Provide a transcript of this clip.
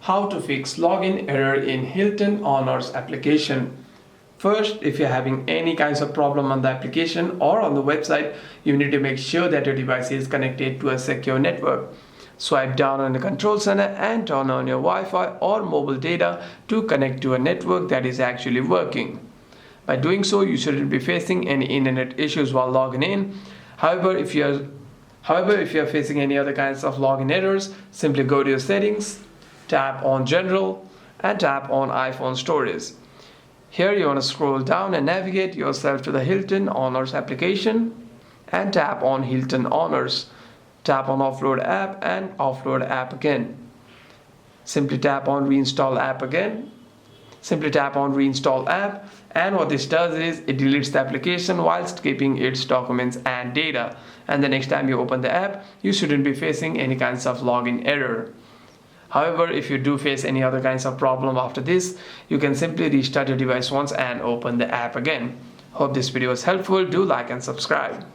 how to fix login error in Hilton Honors application. First, if you're having any kinds of problem on the application or on the website, you need to make sure that your device is connected to a secure network. Swipe down on the control center and turn on your Wi-Fi or mobile data to connect to a network that is actually working. By doing so, you shouldn't be facing any internet issues while logging in. However, if you're facing any other kinds of login errors, simply go to your settings, tap on General, and tap on iPhone Storage. Here you want to scroll down and navigate yourself to the Hilton Honors application and tap on Hilton Honors. Tap on Offload App and Offload App again. Simply tap on Reinstall App again. Simply tap on Reinstall App, and what this does is it deletes the application whilst keeping its documents and data. And the next time you open the app, you shouldn't be facing any kinds of login error. However, if you do face any other kinds of problem after this, you can simply restart your device once and open the app again. Hope this video was helpful. Do like and subscribe.